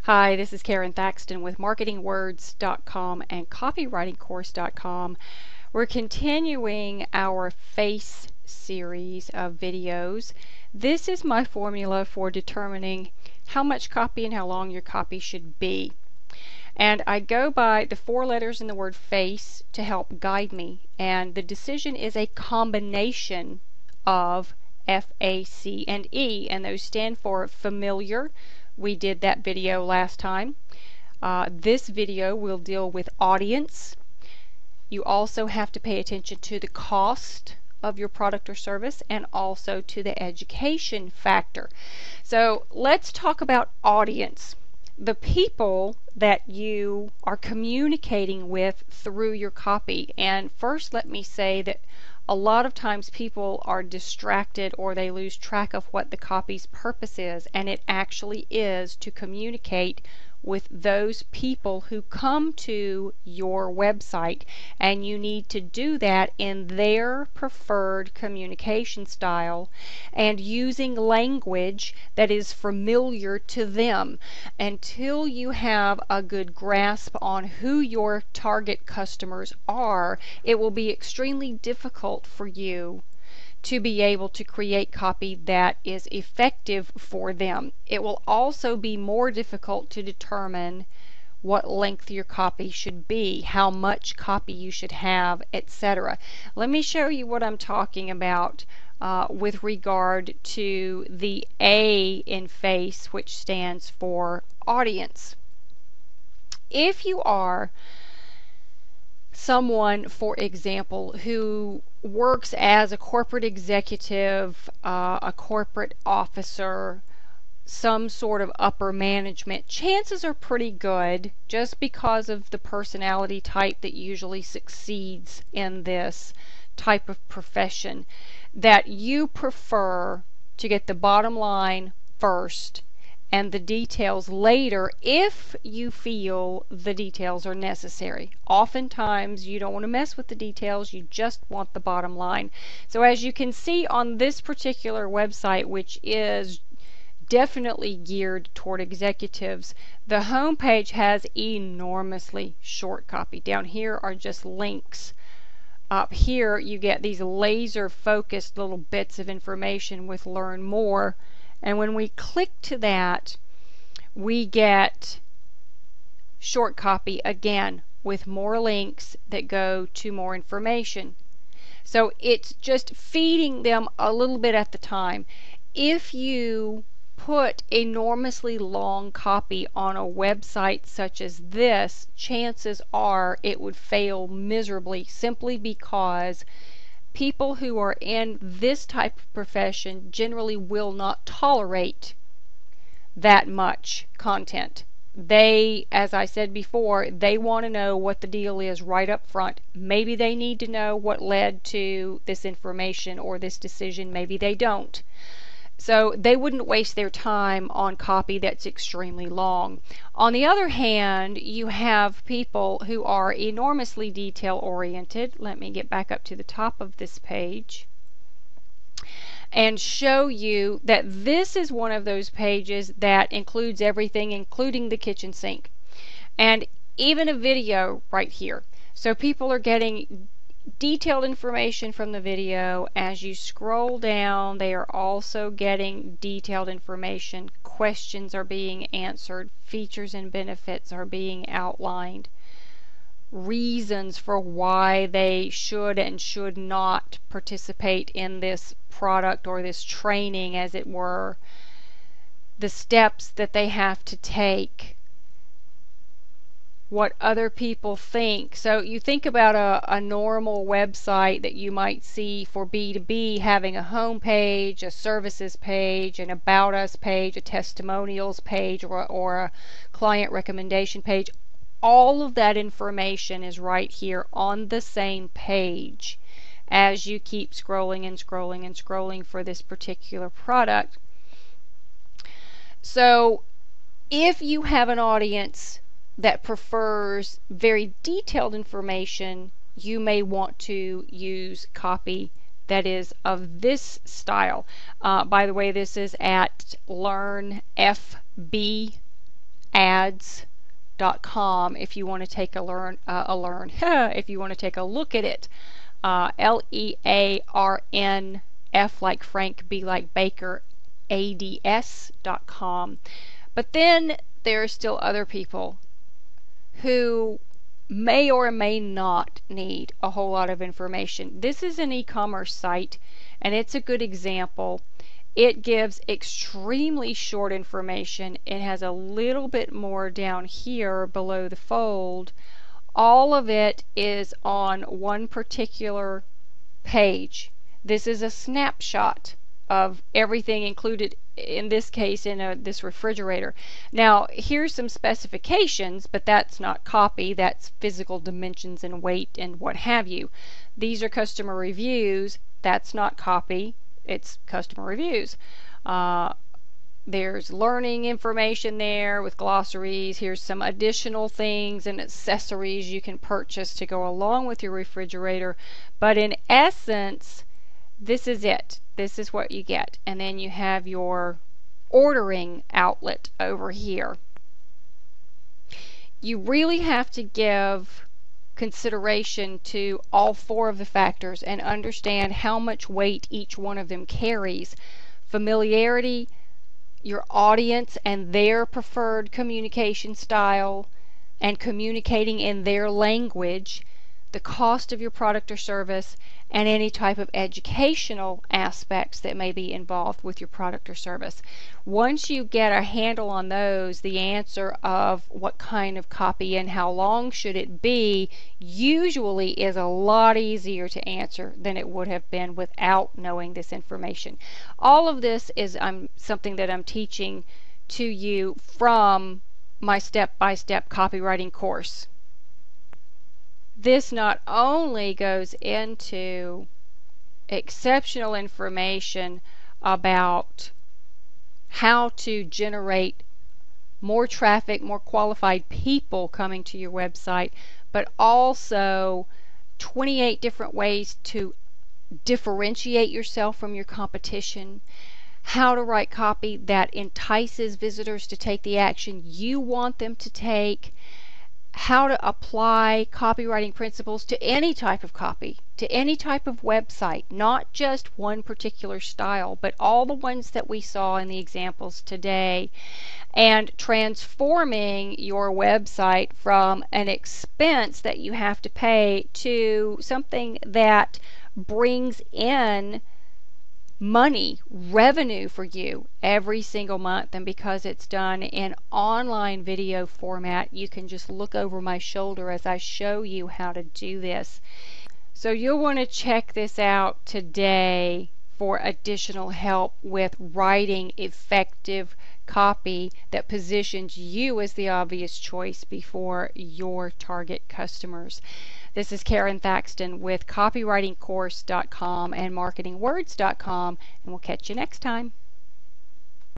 Hi, this is Karon Thackston with marketingwords.com and copywritingcourse.com. We're continuing our F.A.C.E series of videos. This is my formula for determining how much copy and how long your copy should be. And I go by the 4 letters in the word F.A.C.E to help guide me. And the decision is a combination of F.A.C.E and E, and those stand for familiar. We did that video last time. This video will deal with audience. You also have to pay attention to the cost of your product or service and also to the education factor. So let's talk about audience. The people that you are communicating with through your copy. And first let me say that a lot of times people are distracted or they lose track of what the copy's purpose is, and it actually is to communicate with those people who come to your website, and you need to do that in their preferred communication style and using language that is familiar to them. Until you have a good grasp on who your target customers are, it will be extremely difficult for you to be able to create copy that is effective for them. It will also be more difficult to determine what length your copy should be, how much copy you should have, etc. Let me show you what I'm talking about with regard to the A in F.A.C.E, which stands for audience. If you are someone, for example, who works as a corporate executive, a corporate officer, some sort of upper management, chances are pretty good, just because of the personality type that usually succeeds in this type of profession, that you prefer to get the bottom line first and the details later if you feel the details are necessary. Oftentimes you don't want to mess with the details, you just want the bottom line. So as you can see on this particular website, which is definitely geared toward executives, the home page has enormously short copy. Down here are just links. Up here you get these laser focused little bits of information with learn more. And when we click to that, we get short copy again with more links that go to more information. So it's just feeding them a little bit at the time. If you put enormously long copy on a website such as this, chances are it would fail miserably, simply because people who are in this type of profession generally will not tolerate that much content. They, as I said before, they want to know what the deal is right up front. Maybe they need to know what led to this information or this decision. Maybe they don't. So they wouldn't waste their time on copy that's extremely long. On the other hand, you have people who are enormously detail oriented. Let me get back up to the top of this page and show you that this is one of those pages that includes everything, including the kitchen sink, and even a video right here. So people are getting detailed information from the video. As you scroll down, they are also getting detailed information. Questions are being answered. Features and benefits are being outlined. Reasons for why they should and should not participate in this product or this training, as it were. The steps that they have to take. What other people think. So you think about a normal website that you might see for B2B having a home page, a services page, an about us page, a testimonials page, or a client recommendation page. All of that information is right here on the same page as you keep scrolling and scrolling and scrolling for this particular product. So if you have an audience that prefers very detailed information, you may want to use copy that is of this style. By the way, this is at Learn F.B. learnads.com if you want to take if you want to take a look at it. LEARN, F like Frank, B like Baker, ADS.com. But then there are still other people who may or may not need a whole lot of information. This is an e-commerce site, and it's a good example. It gives extremely short information. It has a little bit more down here below the fold. All of it is on one particular page. This is a snapshot of everything included, in this case, in this refrigerator. Now, here's some specifications, but that's not copy. That's physical dimensions and weight and what have you. These are customer reviews. That's not copy. It's customer reviews. There's learning information there with glossaries. Here's some additional things and accessories you can purchase to go along with your refrigerator. But in essence, this is it. This is what you get. And then you have your ordering outlet over here. You really have to give consideration to all four of the factors and understand how much weight each one of them carries. Familiarity, your audience and their preferred communication style, and communicating in their language, the cost of your product or service, and any type of educational aspects that may be involved with your product or service. Once you get a handle on those, the answer of what kind of copy and how long should it be usually is a lot easier to answer than it would have been without knowing this information. All of this is something that I'm teaching to you from my step-by-step copywriting course. This not only goes into exceptional information about how to generate more traffic, more qualified people coming to your website, but also 28 different ways to differentiate yourself from your competition, how to write copy that entices visitors to take the action you want them to take, how to apply copywriting principles to any type of copy, to any type of website, not just one particular style, but all the ones that we saw in the examples today, and transforming your website from an expense that you have to pay to something that brings in money, revenue for you every single month. And because it's done in online video format, you can just look over my shoulder as I show you how to do this. So you'll want to check this out today for additional help with writing effective copy that positions you as the obvious choice before your target customers. This is Karon Thackston with copywritingcourse.com and marketingwords.com, and we'll catch you next time.